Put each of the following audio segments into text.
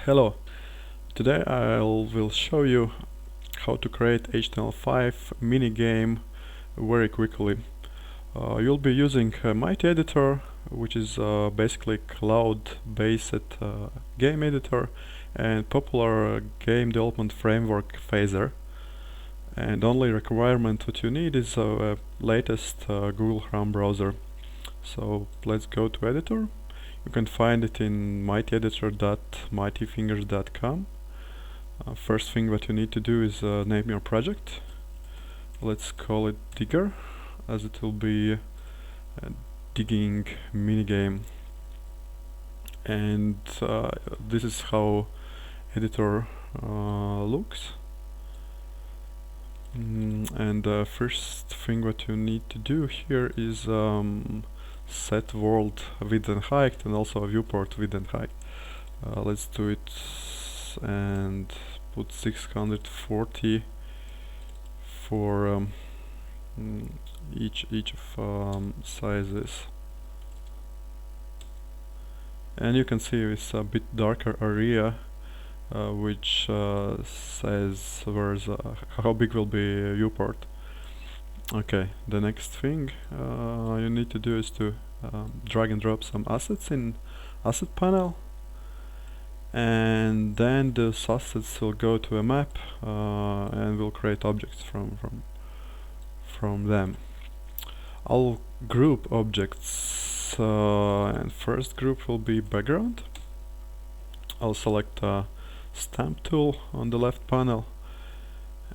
Hello, today I will show you how to create HTML5 minigame very quickly. You'll be using MightyEditor, which is basically cloud-based game editor, and popular game development framework Phaser. And only requirement what you need is a latest Google Chrome browser. So let's go to editor. You can find it in mightyeditor.mightyfingers.com. First thing what you need to do is name your project. Let's call it Digger, as it will be a digging minigame. And this is how editor looks. And the first thing what you need to do here is set world width and height, and also a viewport width and height. Let's do it and put 640 for each of sizes. And you can see it's a bit darker area which says where's how big will be a viewport. Okay, the next thing you need to do is to drag and drop some assets in asset panel, and then those assets will go to a map and we'll create objects from them. I'll group objects, and first group will be background. I'll select stamp tool on the left panel,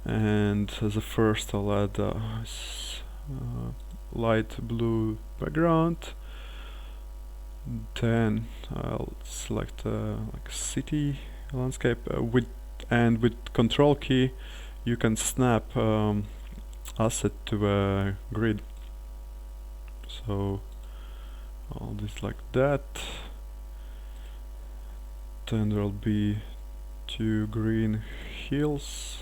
and as a first I'll add light blue background. Then I'll select like city landscape with control key you can snap asset to a grid. So all this like that. Then there'll be 2 green hills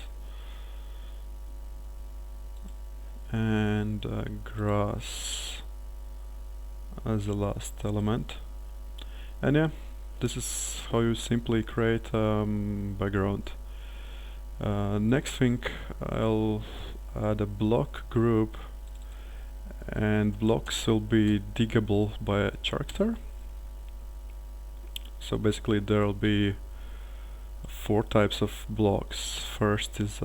and grass as the last element. And yeah, this is how you simply create background. Next thing, I'll add a block group, and blocks will be diggable by a character. So basically there will be 4 types of blocks. First is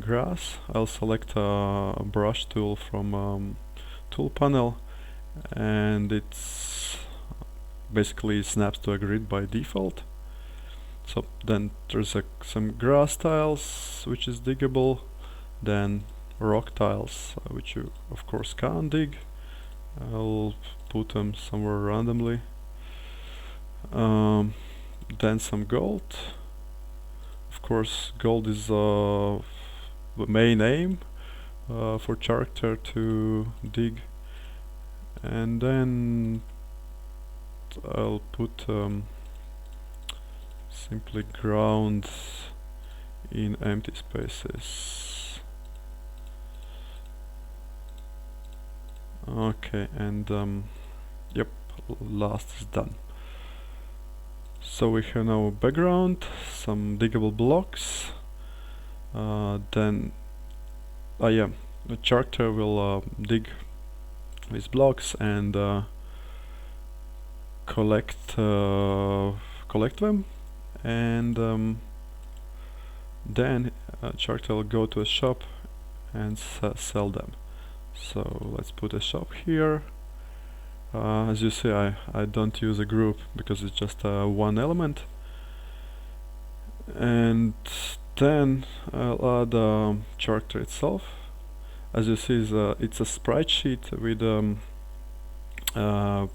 grass. I'll select a brush tool from tool panel, and it's basically snaps to a grid by default. So then there's some grass tiles which is diggable, then rock tiles which you of course can't dig. I'll put them somewhere randomly. Then some gold. Of course gold is the main aim for character to dig, and then I'll put simply ground in empty spaces. Okay, and yep, last is done. So we have now background, some diggable blocks, then the character will dig these blocks and collect them, and then character will go to a shop and sell them. So let's put a shop here. As you see, I don't use a group because it's just one element. And then I'll add character itself. As you see, it's a sprite sheet with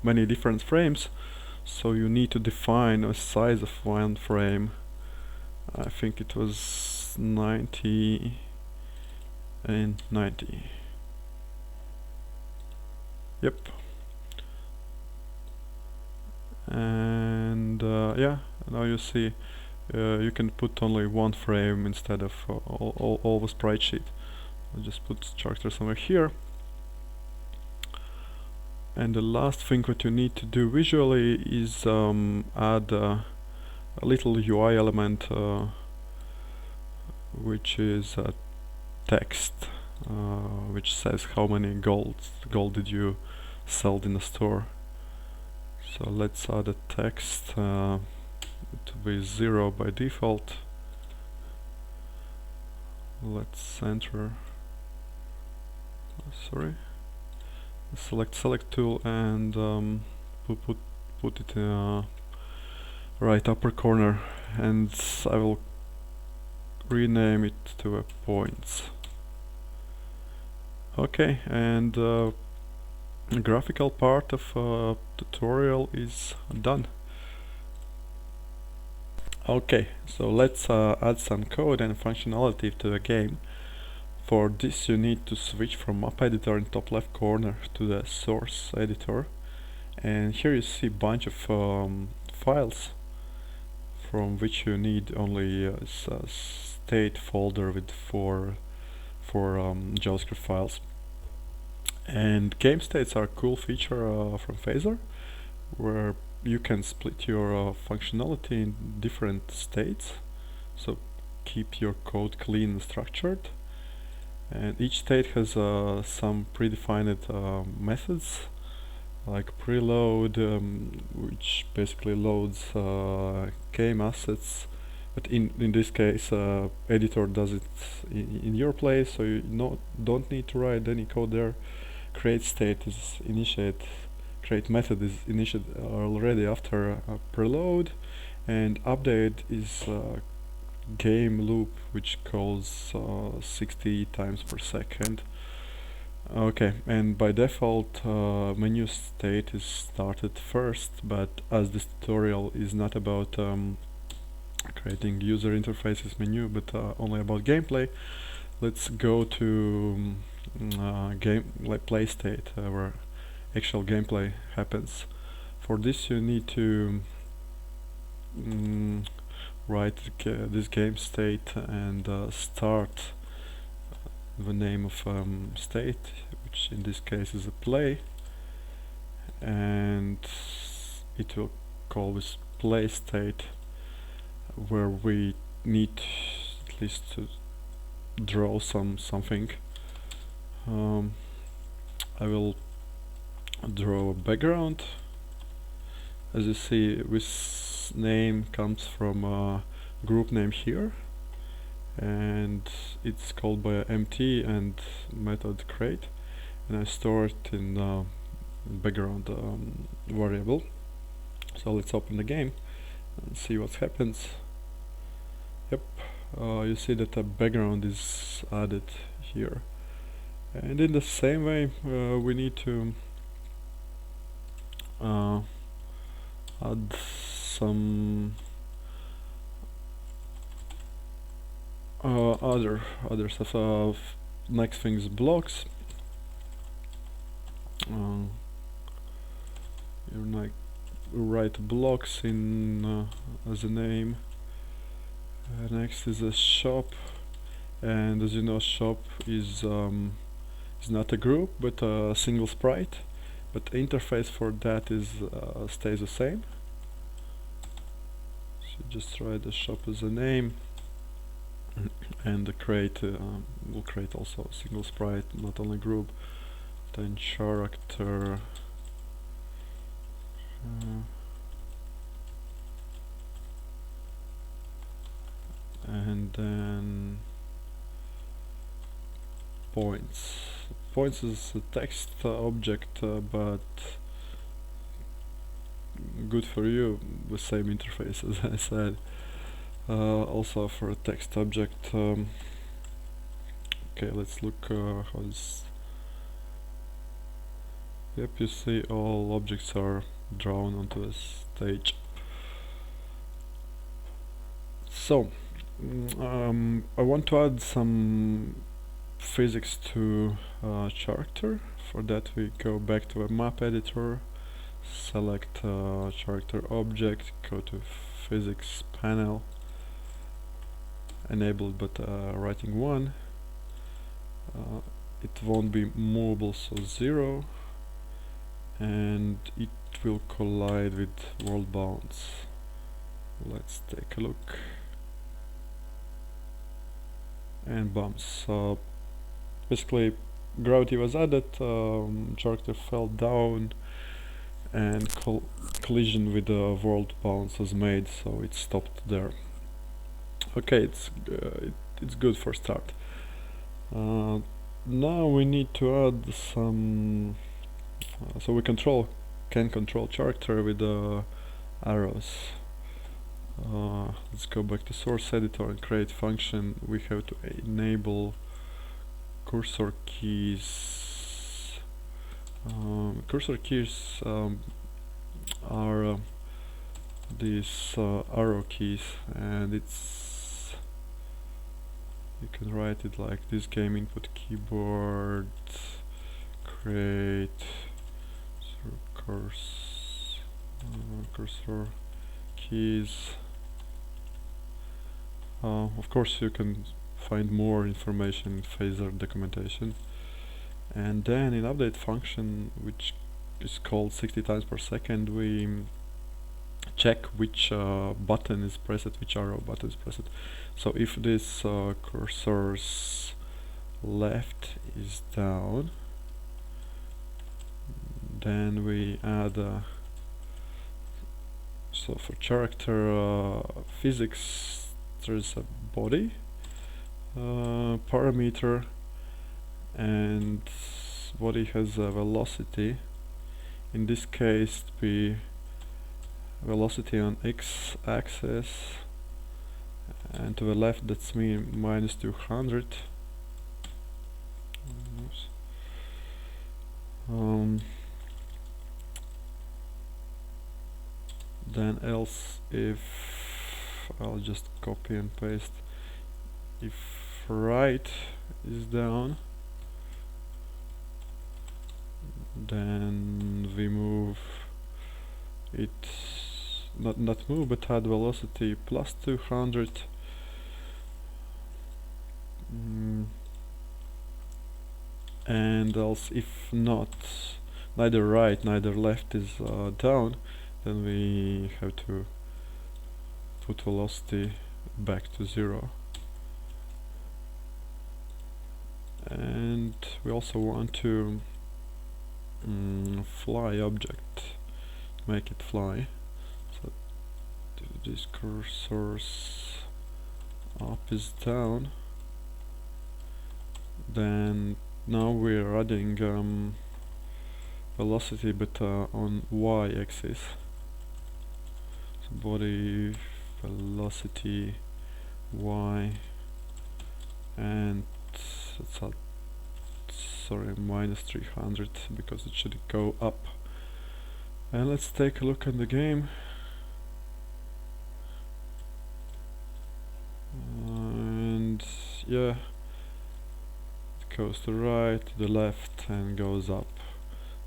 many different frames, so you need to define a size of one frame. I think it was 90 and 90. Yep. And yeah, now you see you can put only one frame instead of all the sprite sheet. I'll just put character somewhere here. And the last thing what you need to do visually is add a little UI element which is a text which says how many gold did you sell in the store. So let's add a text to be 0 by default. Let's enter, sorry, select tool and put it in right upper corner, and I will rename it to a points. Okay, and the graphical part of tutorial is done. Okay, so let's add some code and functionality to the game. For this you need to switch from MapEditor in top left corner to the source editor, and here you see a bunch of files from which you need only a state folder with four JavaScript files. And game states are a cool feature from Phaser, where you can split your functionality in different states, so keep your code clean and structured. And each state has some predefined methods, like preload, which basically loads game assets, but in this case editor does it in your place, so you don't need to write any code there. Create state is create method is initiated already after preload, and update is game loop which calls 60 times per second. Okay, and by default menu state is started first, but as this tutorial is not about creating user interfaces menu but only about gameplay, let's go to play state where actual gameplay happens. For this you need to write this game state and start the name of state, which in this case is a play, and it will call this play state, where we need at least to draw something. I will draw a background. As you see, this name comes from a group name here, and it's called by empty and method create, and I store it in background variable. So let's open the game and see what happens. Yep, you see that a background is added here, and in the same way we need to add some other stuff. Next thing is blocks. You write blocks in as a name. Next is a shop, and as you know, shop is not a group but a single sprite, but interface for that is stays the same. So just write the shop as a name, and the create will create also a single sprite, not only group. Then character, and then points. Points is a text object, but good for you, the same interface as I said. Also for a text object. Okay, let's look how this. Yep, you see all objects are drawn onto a stage. So I want to add some physics to character. For that we go back to a map editor, select character object, go to physics panel, enabled but writing 1. It won't be movable, so 0, and it will collide with world bounds. Let's take a look. And bumps. So basically gravity was added, character fell down, and collision with the world balance was made, so it stopped there. Okay, it's good for start. Now we need to add some, so we can control character with arrows. Let's go back to source editor and create function. We have to enable cursor keys. Cursor keys are these arrow keys, and it's, you can write it like this: game input keyboard create cursor keys. Of course you can find more information in Phaser documentation. And then in update function, which is called 60 times per second, we check which button is pressed, which arrow button is pressed. So if this cursor's left is down, then we add so for character physics, there's a body parameter, and body has a velocity. In this case, the velocity on x-axis, and to the left that's minus 200. Then else, if I'll just copy and paste, if right is down, then we move it, not move, but add velocity plus 200. And else, if not, neither right neither left is down, then we have to put velocity back to 0. And we also want to fly object, make it fly. So this cursor's up is down. Then now we're adding velocity, but on y-axis. So body velocity y, and it's at, sorry, minus 300, because it should go up. And let's take a look at the game. And yeah, it goes to right, to the left, and goes up.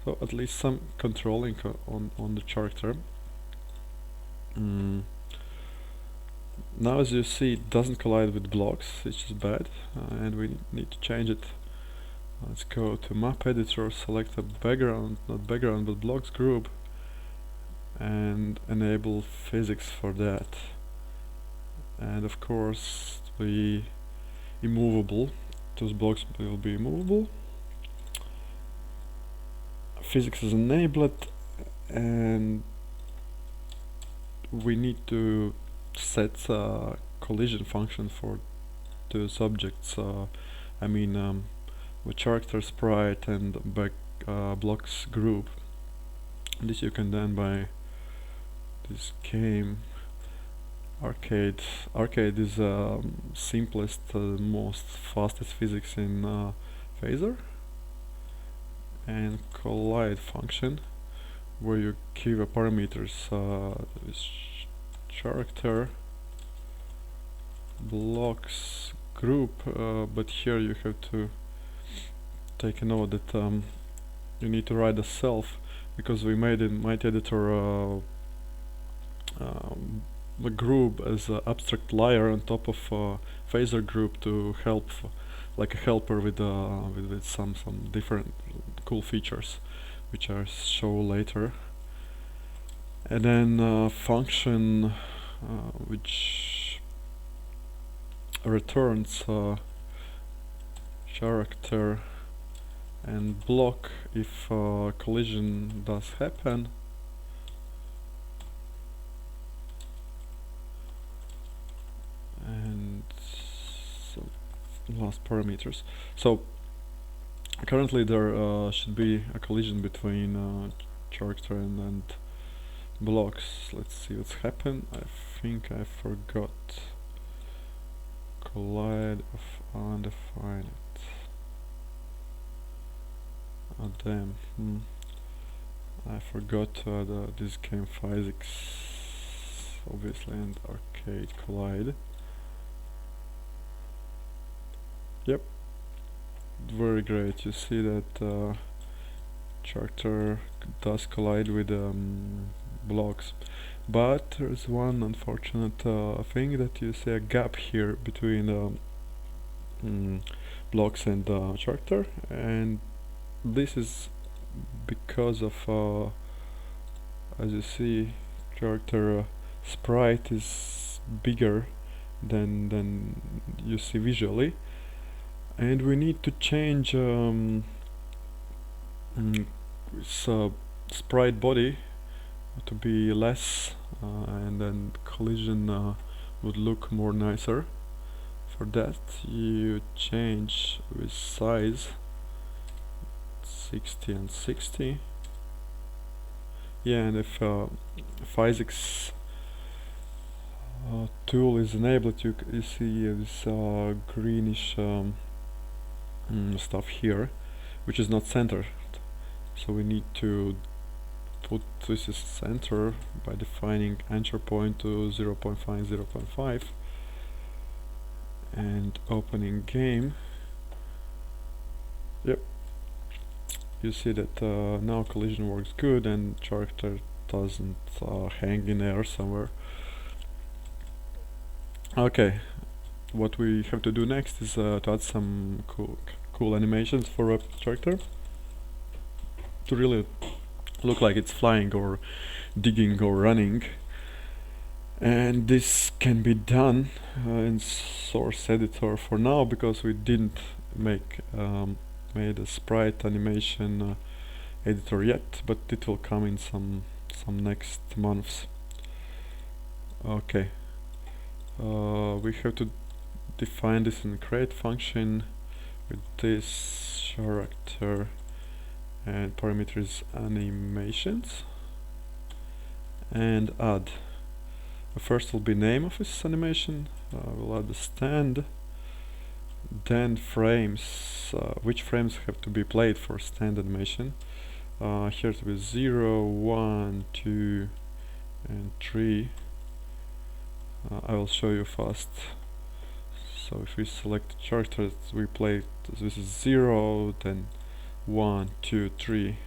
So at least some controlling on the character. Now, as you see, it doesn't collide with blocks, which is bad, and we need to change it. Let's go to map editor, select a background, not background, but blocks group, and enable physics for that. And of course, the immovable, those blocks will be immovable. Physics is enabled, and we need to set a collision function for the subjects. I mean, with character, sprite, and blocks group. This you can then by this game arcade. Arcade is simplest, most fastest physics in Phaser. And collide function, where you give a parameters this character, blocks group, but here you have to take a note that you need to write a self, because we made in MightyEditor the group as an abstract layer on top of Phaser group to help, like a helper with some different cool features, which I'll show later. And then function which returns character and block if collision does happen. And so last parameters. So currently there should be a collision between character and blocks. Let's see what's happened. I think I forgot collide of undefined. Oh damn. I forgot to add this game physics obviously and arcade collide. Yep, very great. You see that character does collide with blocks, but there's one unfortunate thing, that you see a gap here between blocks and character, and this is because of as you see, character sprite is bigger than you see visually, and we need to change sprite body to be less, and then collision would look more nicer. For that you change with size 60 and 60. Yeah, and if physics tool is enabled, you see this greenish stuff here, which is not centered. So we need to put this as center by defining anchor point to 0.5, 0.5, and opening game. Yep. You see that now collision works good and character doesn't hang in air somewhere. Okay, what we have to do next is to add some cool animations for a character to really look like it's flying or digging or running, and this can be done in source editor for now, because we didn't make made a sprite animation editor yet, but it will come in some next months. Okay, we have to define this in create function with this character, and parameter is animations, and add. First will be name of this animation. We'll add the stand, then frames, which frames have to be played for stand animation. Here to be 0, 1, 2 and 3. I will show you fast. So if we select characters, we play this is 0, then 1, 2, 3,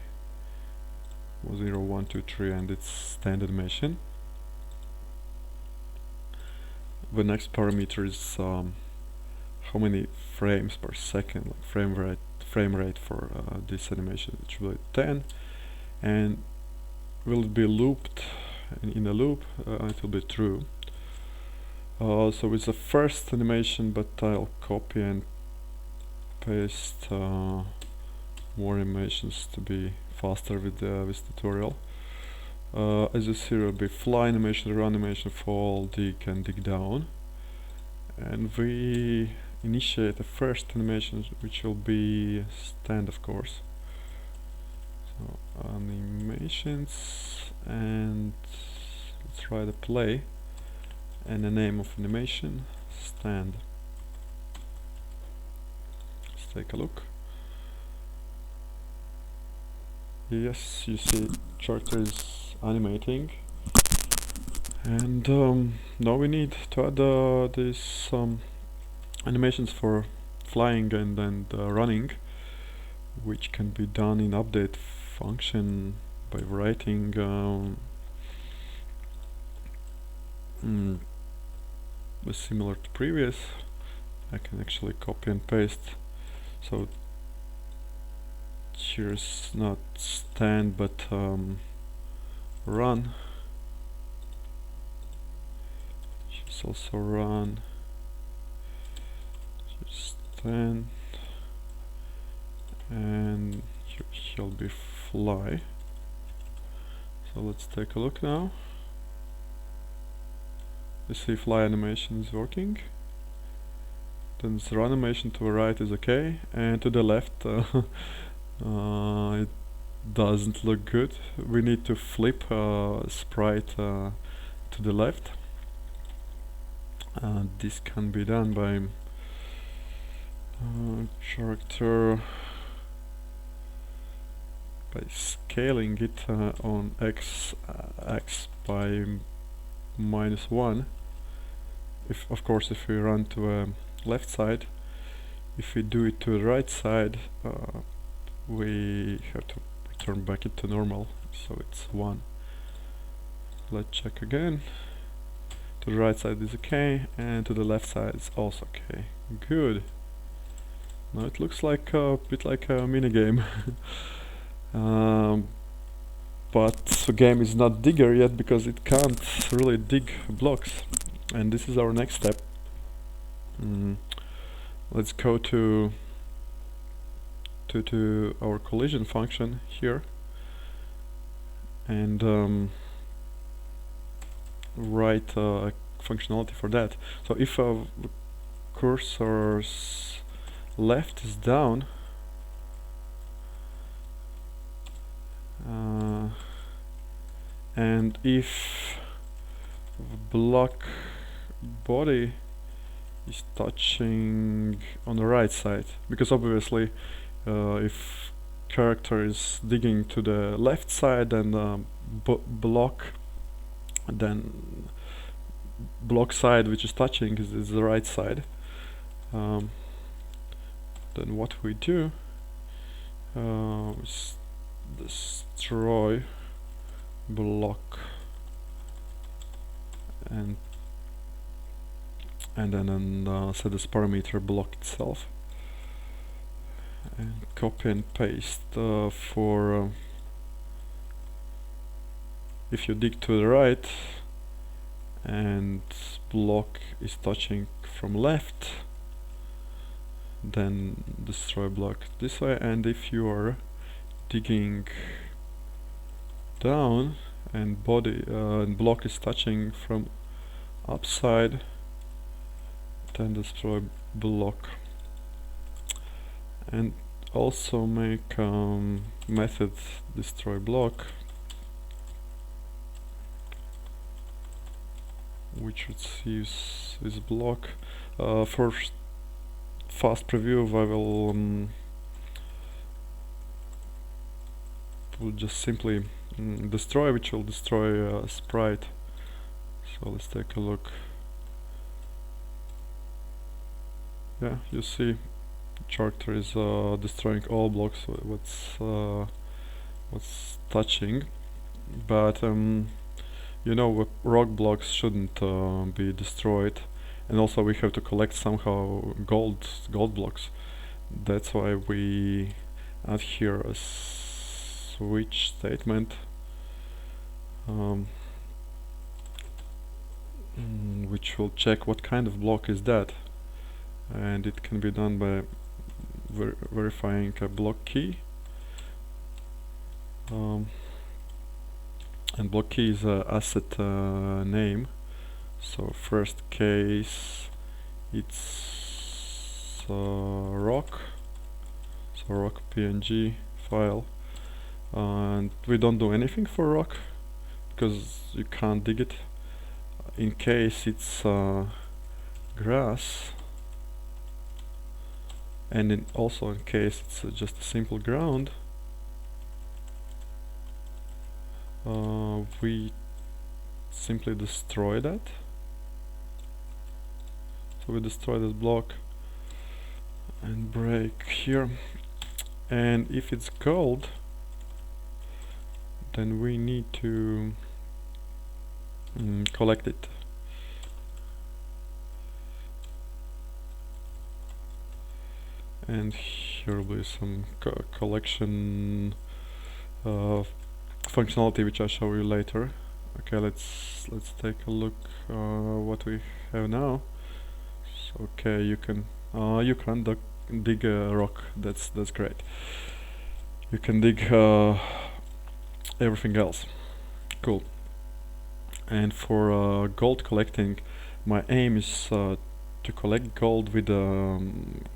0, 1, 2, 3, and it's stand animation. The next parameter is how many frames per second, like frame rate for this animation. It should be 10, and will it be looped in a loop? It will be true. So it's the first animation, but I'll copy and paste more animations to be faster with this tutorial. As you see, there will be fly animation, run animation, fall, dig, and dig down. And we initiate the first animation, which will be stand, of course. So animations, and let's try to play, and the name of animation, stand. Let's take a look. Yes, you see character is animating, and now we need to add these animations for flying and running, which can be done in update function by writing similar to previous. I can actually copy and paste. So here's not stand but run, Let's also run just 10, and here shall be fly. So let's take a look now. You see fly animation is working. Then the run animation to the right is okay, and to the left it doesn't look good. We need to flip sprite to the left. This can be done by character by scaling it on x by -1. If of course if we run to left side, if we do it to the right side, we have to return back it to normal, so it's 1. Let's check again. To the right side is okay, and to the left side is also okay. Good. Now it looks like a bit like a minigame. But the game is not digger yet because it can't really dig blocks, and this is our next step. Let's go to our collision function here, and write a functionality for that. So if a cursor's left is down, and if block body is touching on the right side, because obviously if character is digging to the left side, then block side which is touching is the right side. Then what we do is destroy block and then set this parameter block itself, and copy and paste for if you dig to the right and block is touching from left, then destroy block this way, and if you are digging down and body and block is touching from upside, then destroy block. And also make method destroy block, which receives this block. For fast preview I will just simply destroy, which will destroy sprite. So let's take a look. Yeah, you see character is destroying all blocks what's touching, but you know, rock blocks shouldn't be destroyed, and also we have to collect somehow gold blocks. That's why we add here a switch statement which will check what kind of block is that, and it can be done by verifying a block key. And block key is a asset name. So first case it's rock, so rock PNG file, and we don't do anything for rock because you can't dig it. In case it's grass, and also in case it's just a simple ground, we simply destroy that. So we destroy this block and break here, and if it's gold, then we need to collect it. And here will be some collection functionality which I'll show you later. Okay, let's take a look what we have now. So, okay, you can dig a rock. That's great. You can dig everything else. Cool. And for gold collecting, my aim is to collect gold with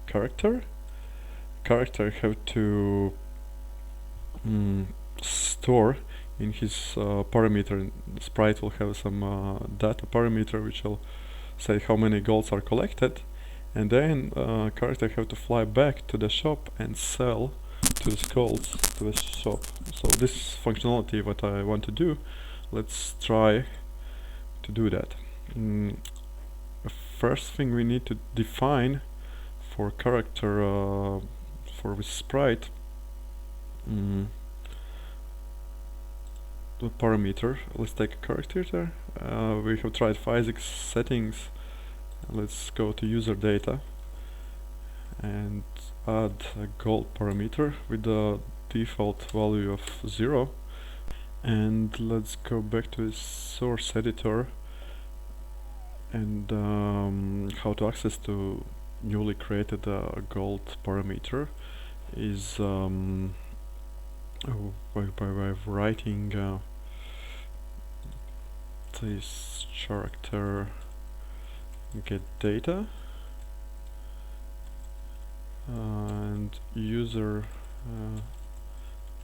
character. Character have to store in his parameter. Sprite will have some data parameter which will say how many golds are collected, and then character have to fly back to the shop and sell those golds to the shop. So this is functionality what I want to do. Let's try to do that. The first thing we need to define for character for this sprite the parameter. Let's take a character there. We have tried physics settings. Let's go to user data and add a gold parameter with the default value of 0. And let's go back to the source editor and how to access to newly created gold parameter is by writing this character get data and user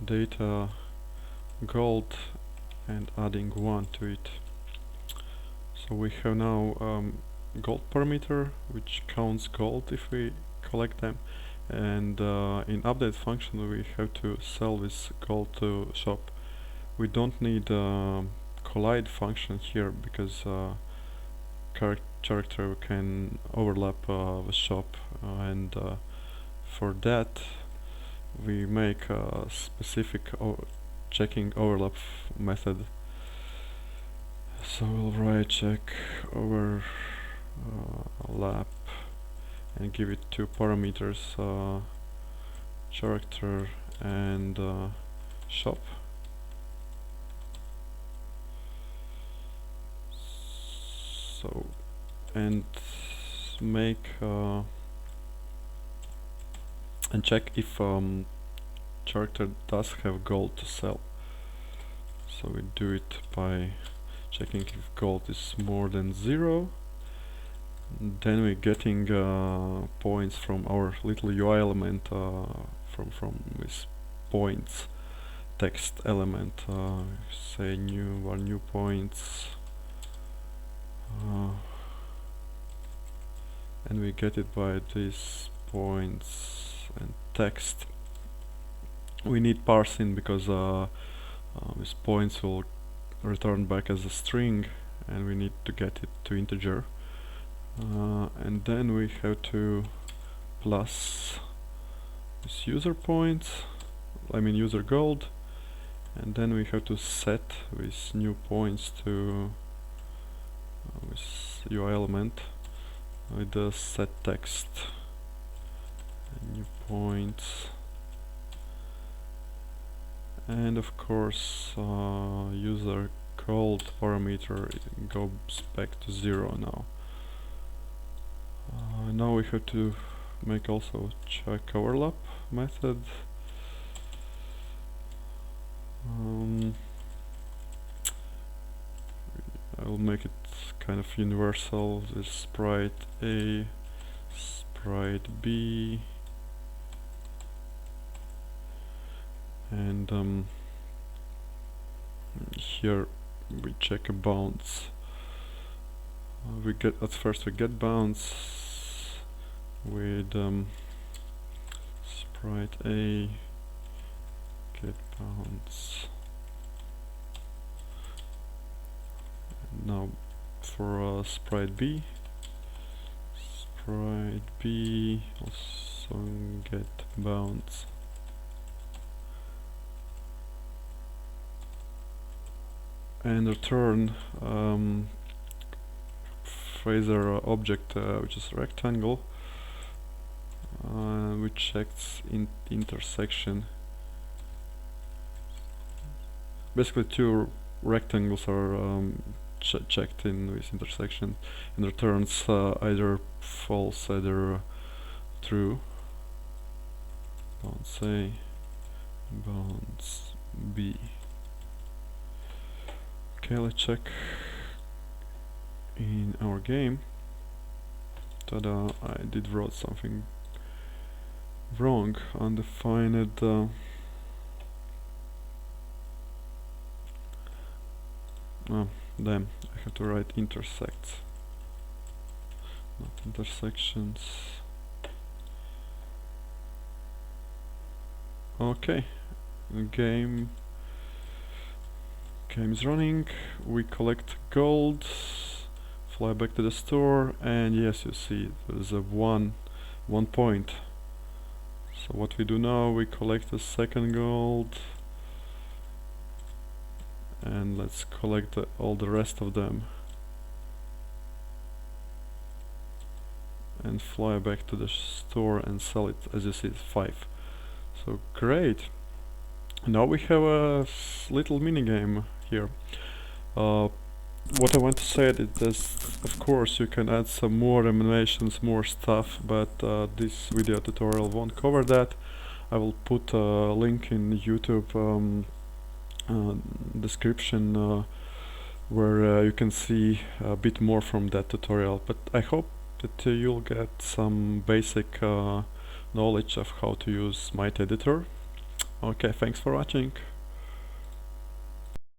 data gold and adding 1 to it. So we have now gold parameter which counts gold if we collect them, and in update function we have to sell this gold to shop. We don't need collide function here because character can overlap the shop, and for that we make a specific checking overlap method. So we'll write check overlap and give it two parameters, character and shop. So and make and check if character does have gold to sell. So we do it by checking if gold is more than 0. Then we're getting points from our little UI element, from this points text element. Say new points, and we get it by these points and text. We need parsing because these points will return back as a string, and we need to get it to integer. And then we have to plus this user points, I mean user gold, and then we have to set these new points to this UI element with the set text and new points, and of course user gold parameter goes back to 0 now. Now we have to make also check overlap method. I will make it kind of universal. This sprite A, sprite B, and here we check a bounce. We get at first we get bounce with sprite A get bounce. And now for sprite B also get bounce. And return Phaser object which is rectangle, which checks intersection. Basically two rectangles are checked in with intersection and returns either false, either true. Bounce A, bounce B. Okay, let's check in our game. Tada, I did wrote something wrong. Undefined damn, I have to write intersects, not intersections. Okay, the game is running. We collect gold, fly back to the store, and yes, you see there's a one point. So what we do now, we collect the second gold, and let's collect all the rest of them and fly back to the store and sell it. As you see, it's 5. So great. Now we have a little mini game here. What I want to say is that, of course, you can add some more animations, more stuff, but this video tutorial won't cover that. I will put a link in YouTube description where you can see a bit more from that tutorial, but I hope that you'll get some basic knowledge of how to use MightyEditor. Okay, thanks for watching.